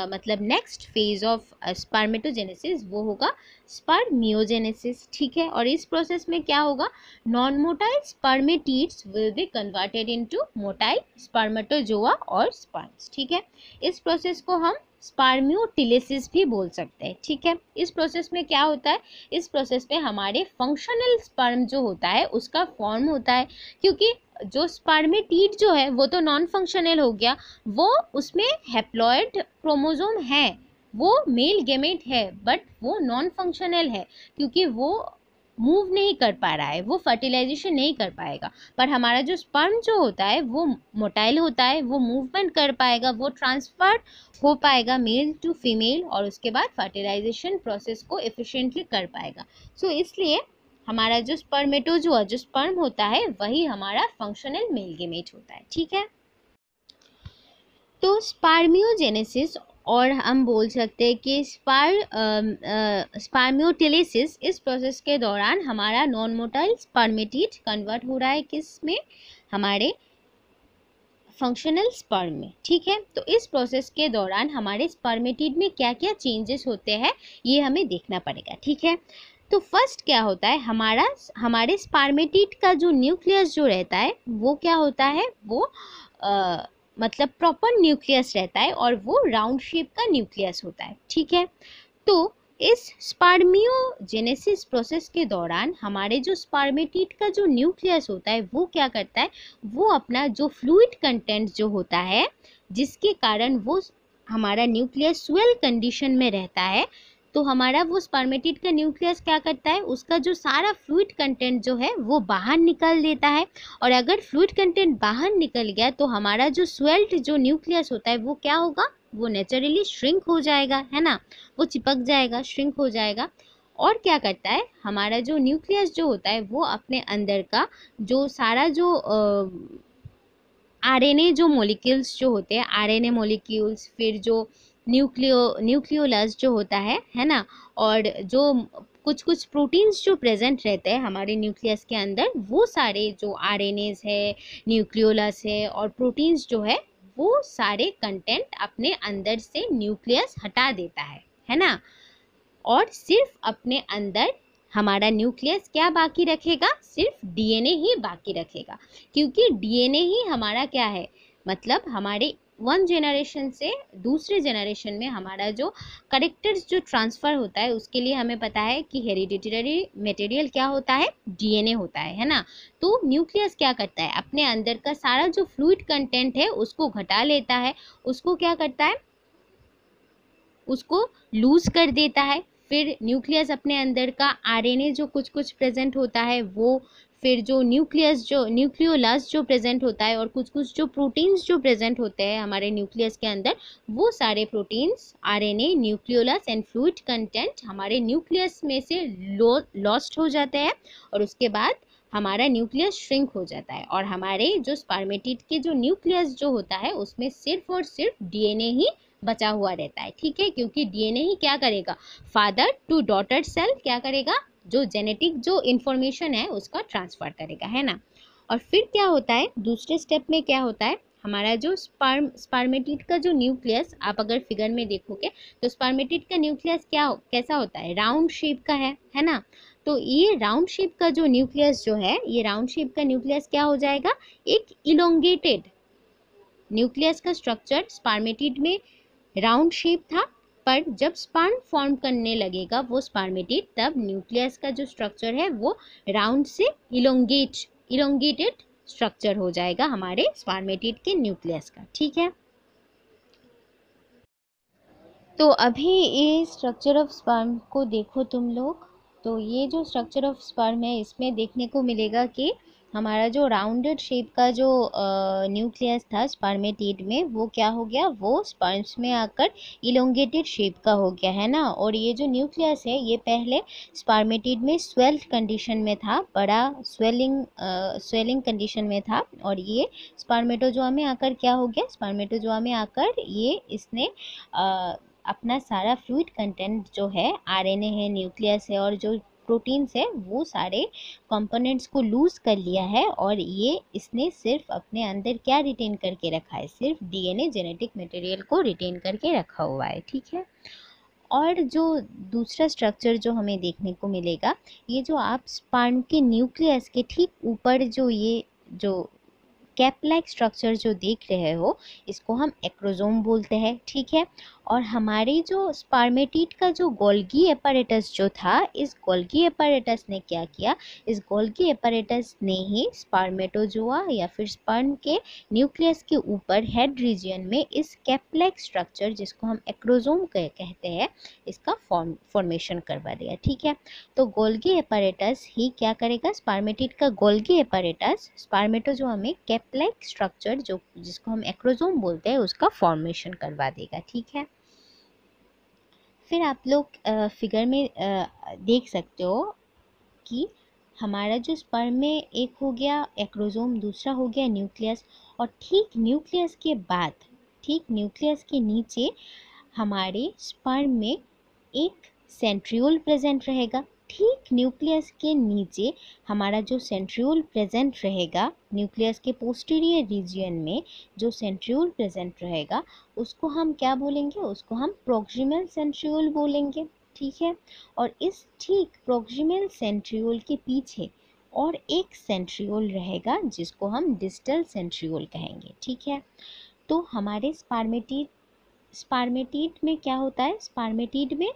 मतलब नेक्स्ट फेज ऑफ स्पर्मेटोजेनेसिस, वो होगा स्पर्मियोजेनेसिस। ठीक है, और इस प्रोसेस में क्या होगा, non motile spermatids will be converted into motile spermatozoa और स्पर्म्स। ठीक है, इस प्रोसेस को हम स्पर्मियोटिलिसिस भी बोल सकते हैं। ठीक है, इस प्रोसेस में क्या होता है, इस प्रोसेस में हमारे फंक्शनल स्पर्म जो होता है उसका फॉर्म होता है, क्योंकि जो स्पर्मेटिड जो है वो तो नॉन फंक्शनल हो गया, वो उसमें हैप्लॉइड क्रोमोसोम है, वो मेल गेमेट है, बट वो नॉन फंक्शनल है, क्योंकि वो मूव नहीं कर पा रहा है, वो फर्टिलाइजेशन नहीं कर पाएगा। पर हमारा जो स्पर्म जो होता है वो मोटाइल होता है, वो मूवमेंट कर पाएगा, वो ट्रांसफर हो पाएगा मेल टू फीमेल, और उसके बाद फर्टिलाइजेशन प्रोसेस को एफिशिएंटली कर पाएगा। सो इसलिए हमारा जो स्पर्मेटोजोआ जो स्पर्म होता है वही हमारा फंक्शनल मेल गेमेट होता है। ठीक है, तो स्पर्मियोजेनेसिस, और हम बोल सकते हैं कि स्पर्मियोटिलिसिस, इस प्रोसेस के दौरान हमारा नॉन मोटाइल स्पर्मेटिड कन्वर्ट हो रहा है किस में, हमारे फंक्शनल स्पर्म में। ठीक है, तो इस प्रोसेस के दौरान हमारे स्पर्मेटिड में क्या क्या चेंजेस होते हैं ये हमें देखना पड़ेगा। ठीक है, तो फर्स्ट क्या होता है, हमारे स्पर्मेटिड का जो न्यूक्लियस जो रहता है वो क्या होता है, वो मतलब प्रॉपर न्यूक्लियस रहता है, और वो राउंड शेप का न्यूक्लियस होता है। ठीक है, तो इस स्पर्मियोजेनेसिस प्रोसेस के दौरान हमारे जो स्पर्मेटिड का जो न्यूक्लियस होता है वो क्या करता है, वो अपना जो फ्लूइड कंटेंट जो होता है, जिसके कारण वो हमारा न्यूक्लियस स्वेल कंडीशन में रहता है, तो हमारा वो स्पर्मेटिड का न्यूक्लियस क्या करता है, उसका जो सारा फ्लूइड कंटेंट जो है वो बाहर निकल देता है। और अगर फ्लूइड कंटेंट बाहर निकल गया तो हमारा जो स्वेल्ड जो न्यूक्लियस होता है वो क्या होगा, वो नेचुरली श्रिंक हो जाएगा, है ना, वो चिपक जाएगा, श्रिंक हो जाएगा। और क्या करता है, हमारा जो न्यूक्लियस जो होता है वो अपने अंदर का जो सारा जो आरएनए जो मॉलिक्यूल्स जो होते हैं, आरएनए मॉलिक्यूल्स, फिर जो न्यूक्लियोलस जो होता है ना, और जो कुछ कुछ प्रोटीन्स जो प्रेजेंट रहते हैं हमारे न्यूक्लियस के अंदर, वो सारे जो आरएनएस है, न्यूक्लियोलस है और प्रोटीन्स जो है, वो सारे कंटेंट अपने अंदर से न्यूक्लियस हटा देता है ना, और सिर्फ अपने अंदर हमारा न्यूक्लियस क्या बाकी रखेगा, सिर्फ डीएनए ही बाकी रखेगा, क्योंकि डीएनए ही हमारा क्या है, मतलब हमारे वन जनरेशन से दूसरे जनरेशन में हमारा जो करेक्टर्स जो ट्रांसफ़र होता है उसके लिए हमें पता है कि हेरिडिटरी मटेरियल क्या होता है, डीएनए होता है ना। तो न्यूक्लियस क्या करता है, अपने अंदर का सारा जो फ्लूइड कंटेंट है उसको घटा लेता है, उसको क्या करता है, उसको लूज कर देता है, फिर न्यूक्लियस अपने अंदर का आरएनए जो कुछ कुछ प्रेजेंट होता है वो, फिर जो न्यूक्लियोलस जो प्रेजेंट होता है, और कुछ कुछ जो प्रोटीन्स जो प्रेजेंट होते हैं हमारे न्यूक्लियस के अंदर, वो सारे proteins, RNA, nucleolus and fluid content हमारे न्यूक्लियस में से लॉस्ट हो जाते हैं, और उसके बाद हमारा न्यूक्लियस श्रिंक हो जाता है, और हमारे जो स्पर्मेटिड के जो न्यूक्लियस जो होता है उसमें सिर्फ और सिर्फ डीएनए ही बचा हुआ रहता है। ठीक है, क्योंकि डीएनए ही क्या करेगा, फादर टू डॉटर सेल क्या करेगा, जो जेनेटिक जो इंफॉर्मेशन है उसका ट्रांसफर करेगा, है ना। और फिर क्या होता है, दूसरे स्टेप में क्या होता है, हमारा जो स्पर्मेटिड का जो न्यूक्लियस, आप अगर फिगर में देखोगे तो स्पर्मेटिड का न्यूक्लियस कैसा होता है, राउंड शेप का है ना। तो ये राउंड शेप का जो न्यूक्लियस जो है, ये राउंड शेप का न्यूक्लियस क्या हो जाएगा, एक इलोंगेटेड न्यूक्लियस का स्ट्रक्चर। स्पर्मेटिड में राउंड शेप था, पर जब स्पर्म फॉर्म करने लगेगा वो स्पर्मेटिड, तब न्यूक्लियस का जो स्ट्रक्चर है वो राउंड से इलोंगेटेड स्ट्रक्चर हो जाएगा हमारे स्पर्मेटिड के न्यूक्लियस का। ठीक है, तो अभी ये स्ट्रक्चर ऑफ स्पर्म को देखो तुम लोग। तो ये जो स्ट्रक्चर ऑफ स्पर्म है इसमें देखने को मिलेगा कि हमारा जो राउंडेड शेप का जो न्यूक्लियस था स्पर्मेटिड में, वो क्या हो गया, वो स्पर्म्स में आकर इलोंगेटेड शेप का हो गया, है ना। और ये जो न्यूक्लियस है ये पहले स्पर्मेटिड में स्वेल्ड कंडीशन में था, बड़ा स्वेलिंग कंडीशन में था, और ये स्पर्मेटोजोआ में आकर क्या हो गया, स्पर्मेटोजोआ में आकर ये इसने अपना सारा फ्लूइड कंटेंट जो है, आरएनए है, न्यूक्लियस है, और जो प्रोटीन्स है, वो सारे कंपोनेंट्स को लूज कर लिया है, और ये इसने सिर्फ अपने अंदर क्या रिटेन करके रखा है, सिर्फ डीएनए जेनेटिक मटेरियल को रिटेन करके रखा हुआ है। ठीक है, और जो दूसरा स्ट्रक्चर जो हमें देखने को मिलेगा, ये जो आप स्पर्म के न्यूक्लियस के ठीक ऊपर जो ये जो कैप लाइक स्ट्रक्चर जो देख रहे हो, इसको हम एक्रोसोम बोलते हैं। ठीक है, और हमारे जो स्पर्मेटिड का जो गोल्गी एपैरेटस जो था, इस गोल्गी एपैरेटस ने क्या किया, इस गोल्गी एपैरेटस ने ही स्पर्मेटोजोआ या फिर स्पर्म के न्यूक्लियस के ऊपर हेड रीजन में इस कैप लाइक स्ट्रक्चर जिसको हम एक्रोसोम कहते हैं, इसका फॉर्मेशन करवा दिया। ठीक है, तो गोल्गी एपैरेटस ही क्या करेगा, स्पर्मेटिड का गोल्गी एपैरेटस स्पर्मेटोजोआ में कैप लाइक स्ट्रक्चर जो जिसको हम एक्रोसोम बोलते हैं उसका फॉर्मेशन करवा देगा। ठीक है, फिर आप लोग फिगर में देख सकते हो कि हमारा जो स्पर्म में एक हो गया एक्रोसोम, दूसरा हो गया न्यूक्लियस, और ठीक न्यूक्लियस के बाद, ठीक न्यूक्लियस के नीचे हमारे स्पर्म में एक सेंट्रियोल प्रेजेंट रहेगा। ठीक न्यूक्लियस के नीचे हमारा जो सेंट्रियोल प्रेजेंट रहेगा, न्यूक्लियस के पोस्टीरियर रीजियन में जो सेंट्रियोल प्रेजेंट रहेगा, उसको हम क्या बोलेंगे, उसको हम प्रॉक्सिमल सेंट्रियोल बोलेंगे। ठीक है, और इस ठीक प्रॉक्सिमल सेंट्रियोल के पीछे और एक सेंट्रियोल रहेगा जिसको हम डिस्टल सेंट्रियोल कहेंगे। ठीक है, तो हमारे स्पर्मेटिड में क्या होता है, स्पर्मेटिड में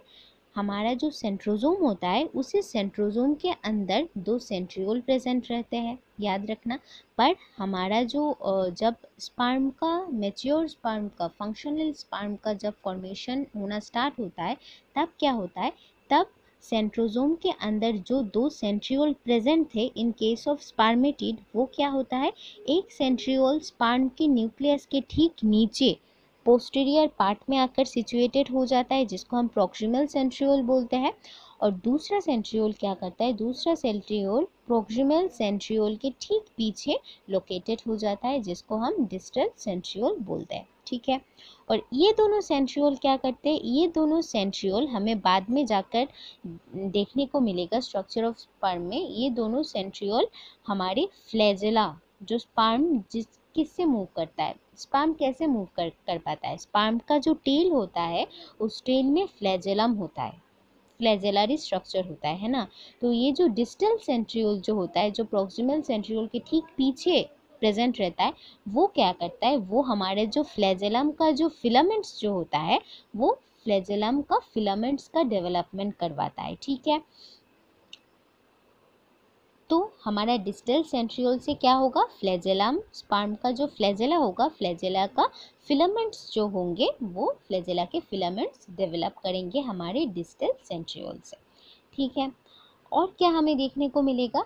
हमारा जो सेंट्रोजोम होता है, उसी सेंट्रोजोम के अंदर दो सेंट्रियोल प्रेजेंट रहते हैं, याद रखना। पर हमारा जो जब स्पर्म का मैच्योर स्पर्म का फंक्शनल स्पर्म का जब फॉर्मेशन होना स्टार्ट होता है, तब क्या होता है, तब सेंट्रोजोम के अंदर जो दो सेंट्रियोल प्रेजेंट थे इन केस ऑफ स्पर्मेटिड, वो क्या होता है, एक सेंट्रियोल स्पर्म के न्यूक्लियस के ठीक नीचे पोस्टीरियर पार्ट में आकर सिचुएटेड हो जाता है, जिसको हम प्रॉक्सिमल सेंट्रियोल बोलते हैं। और दूसरा सेंट्रियोल क्या करता है, दूसरा सेंट्रियोल प्रॉक्सिमल सेंट्रियोल के ठीक पीछे लोकेटेड हो जाता है, जिसको हम डिस्टल सेंट्रियोल बोलते हैं। ठीक है, और ये दोनों सेंट्रियोल क्या करते हैं, ये दोनों सेंट्रियोल हमें बाद में जाकर देखने को मिलेगा स्ट्रक्चर ऑफ स्पर्म में, ये दोनों सेंट्रियोल हमारे फ्लैजेला, जो स्पर्म किससे मूव करता है, स्पर्म कैसे मूव कर पाता है, स्पर्म का जो टेल होता है उस टेल में फ्लैजेलम होता है, फ्लैजेलरी स्ट्रक्चर होता है ना। तो ये जो डिस्टल सेंट्रियोल जो होता है, जो प्रॉक्सिमल सेंट्रियोल के ठीक पीछे प्रेजेंट रहता है, वो क्या करता है, वो हमारे जो फ्लैजेलम का जो फिलामेंट्स जो होता है, वो फ्लैजेलम का फिलामेंट्स का डेवलपमेंट करवाता है। ठीक है, तो हमारा डिस्टल सेंट्रियोल से क्या होगा, फ्लैजेलम, स्पर्म का जो फ्लैजेला होगा, फ्लैजेला का फिलामेंट्स जो होंगे वो फ्लैजेला के फिलामेंट्स डेवलप करेंगे हमारे डिस्टल सेंट्रियोल से। ठीक है, और क्या हमें देखने को मिलेगा,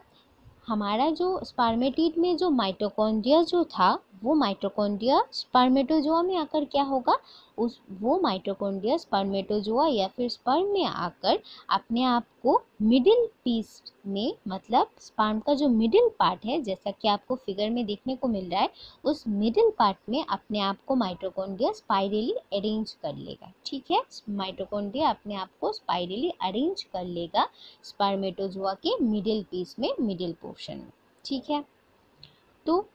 हमारा जो स्पर्मेटिड में जो माइटोकॉन्ड्रिया जो था, वो माइटोकॉन्ड्रिया स्पर्मेटोजोआ में आकर क्या होगा, उस वो माइटोकॉन्ड्रिया स्पर्मेटोजोआ या फिर स्पर्म में आकर अपने आप को मिडिल पीस में, मतलब स्पर्म का जो मिडिल पार्ट है, जैसा कि आपको फिगर में देखने को मिल रहा है, उस मिडिल पार्ट में अपने आप को माइटोकॉन्ड्रिया स्पाइरली अरेंज कर लेगा। ठीक है, माइटोकॉन्ड्रिया अपने आप को स्पाइरली अरेंज कर लेगा स्पर्मेटोजोआ के मिडिल पीस में, मिडिल पोर्शन में। ठीक है, तो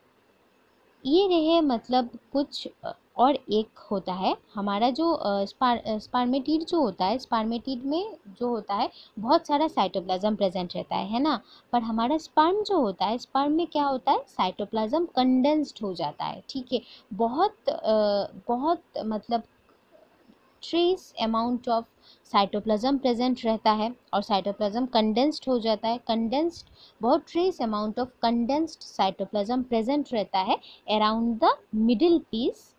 ये रहे मतलब कुछ और एक होता है हमारा जो स्पर्मेटिड जो होता है, स्पर्मेटिड में जो होता है बहुत सारा साइटोप्लाज्म प्रेजेंट रहता है ना, पर हमारा स्पर्म जो होता है, स्पर्म में क्या होता है, साइटोप्लाज्म कंडेंस्ड हो जाता है। ठीक है, बहुत मतलब trace amount of cytoplasm present रहता है और साइटोप्लाज्म कंडेंस्ड हो जाता है। कंडेंस्ड, बहुत trace amount of condensed cytoplasm present रहता है around the middle piece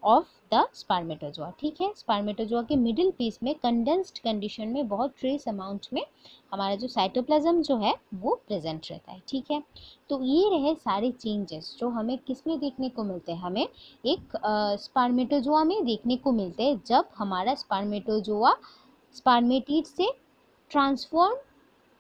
of the spermatozoa. ठीक है, स्पर्मेटोजोआ के मिडिल पीस में कंडेंस्ड कंडीशन में बहुत ट्रेस अमाउंट में हमारा जो साइटोप्लाज्म जो है वो प्रेजेंट रहता है। ठीक है, तो ये रहे सारे चेंजेस जो हमें किस में देखने को मिलते हैं, हमें एक स्पर्मेटोजोआ में देखने को मिलते हैं, जब हमारा स्पर्मेटोजोआ स्पर्मेटिड से ट्रांसफॉर्म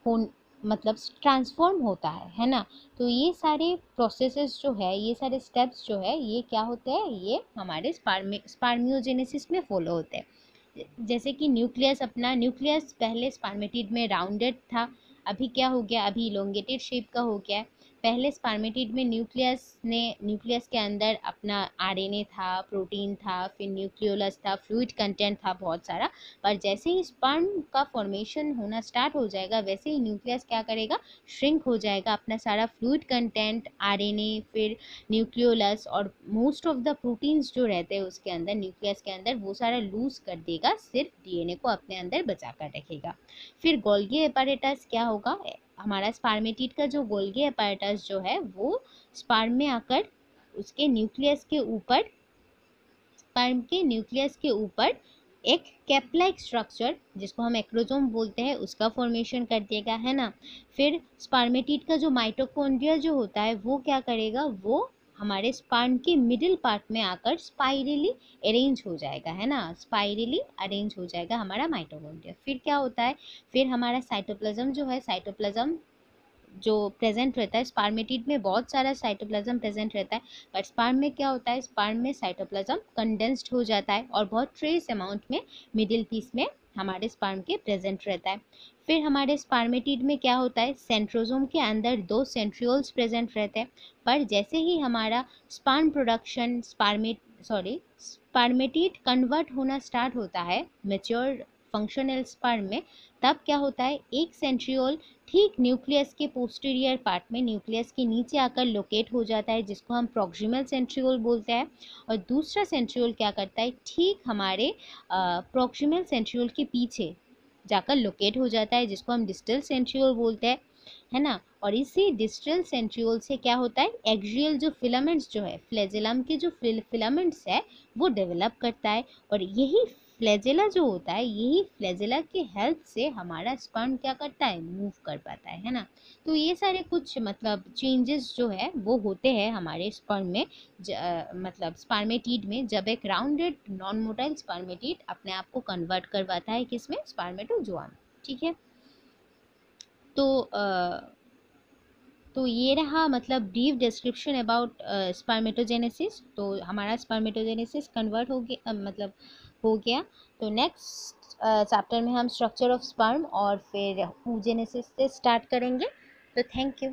हो, मतलब ट्रांसफॉर्म होता है ना। तो ये सारे प्रोसेसेस जो है, ये सारे स्टेप्स जो है, ये क्या होते हैं, ये हमारे स्पर्मियोजेनेसिस में फॉलो होते हैं। जैसे कि न्यूक्लियस, अपना न्यूक्लियस पहले स्पर्मेटिड में राउंडेड था, अभी क्या हो गया, अभी इलोंगेटेड शेप का हो गया है। पहले स्पर्मेटिड में न्यूक्लियस के अंदर अपना आरएनए था, प्रोटीन था, फिर न्यूक्लियोलस था, फ्लूइड कंटेंट था बहुत सारा। पर जैसे ही स्पर्म का फॉर्मेशन होना स्टार्ट हो जाएगा, वैसे ही न्यूक्लियस क्या करेगा, श्रिंक हो जाएगा, अपना सारा फ्लूइड कंटेंट, आरएनए, फिर न्यूक्लियोलस और मोस्ट ऑफ द प्रोटीन्स जो रहते हैं उसके अंदर, न्यूक्लियस के अंदर, वो सारा लूज कर देगा, सिर्फ डीएनए को अपने अंदर बचा कर रखेगा। फिर गोल्गी एपारेटस क्या होगा, हमारा स्पर्मेटिड का जो गोल्गी एपारेटस जो है वो स्पर्म में आकर उसके न्यूक्लियस के ऊपर, स्पर्म के न्यूक्लियस के ऊपर एक कैप लाइक स्ट्रक्चर, जिसको हम एक्रोजोम बोलते हैं, उसका फॉर्मेशन कर देगा, है ना। फिर स्पर्मेटिड का जो माइटोकॉन्ड्रिया जो होता है वो क्या करेगा, वो हमारे स्पर्म के मिडिल पार्ट में आकर स्पाइरली अरेंज हो जाएगा, है ना, स्पाइरली अरेंज हो जाएगा हमारा माइटोकॉन्ड्रिया। फिर क्या होता है, फिर हमारा साइटोप्लाज्म जो है, साइटोप्लाज्म जो प्रेजेंट रहता है, स्पर्मेटिड में बहुत सारा साइटोप्लाज्म प्रेजेंट रहता है, बट स्पर्म में क्या होता है, स्पर्म में साइटोप्लाज्म कंडेंस्ड हो जाता है और बहुत ट्रेस अमाउंट में मिडिल पीस में हमारे स्पर्म के प्रेजेंट रहता है। फिर हमारे स्पर्मेटिड में क्या होता है, सेंट्रोजोम के अंदर 2 सेंट्रियोल्स प्रेजेंट रहते हैं, पर जैसे ही हमारा स्पर्म प्रोडक्शन स्पर्मेटिड कन्वर्ट होना स्टार्ट होता है मेच्योर फंक्शनल स्पर्म में, तब क्या होता है, एक सेंट्रियोल ठीक न्यूक्लियस के पोस्टीरियर पार्ट में, न्यूक्लियस के नीचे आकर लोकेट हो जाता है, जिसको हम प्रॉक्सिमल सेंट्रियोल बोलते हैं। और दूसरा सेंट्रियोल क्या करता है, ठीक हमारे प्रॉक्सिमल सेंट्रियोल के पीछे जाकर लोकेट हो जाता है, जिसको हम डिस्टल सेंट्रियोल बोलते हैं, है ना। और इसी डिस्टल सेंट्रियोल से क्या होता है, एक्सियल जो फिलामेंट्स जो है, फ्लैजेलम के जो फिलामेंट्स है वो डेवलप करता है। और यही फ्लैजेला जो होता है, यही फ्लैजेला की हेल्प से हमारा स्पर्म क्या करता है, मूव कर पाता है ना। तो ये सारे कुछ मतलब चेंजेस जो है वो होते हैं हमारे स्पर्म में, मतलब स्पर्मेटिड में, जब एक राउंडेड नॉन मोटाइल स्पर्मेटिड अपने आप को कन्वर्ट करवाता है किसमें, स्पर्मेटोजोआ में। ठीक है, तो ये रहा मतलब ब्रीफ डिस्क्रिप्शन अबाउट स्पर्मेटोजेनेसिस। तो हमारा स्पर्मेटोजेनेसिस कन्वर्ट हो गया, मतलब हो गया। तो नेक्स्ट चैप्टर में हम स्ट्रक्चर ऑफ स्पर्म और फिर oogenesis से स्टार्ट करेंगे। तो थैंक यू।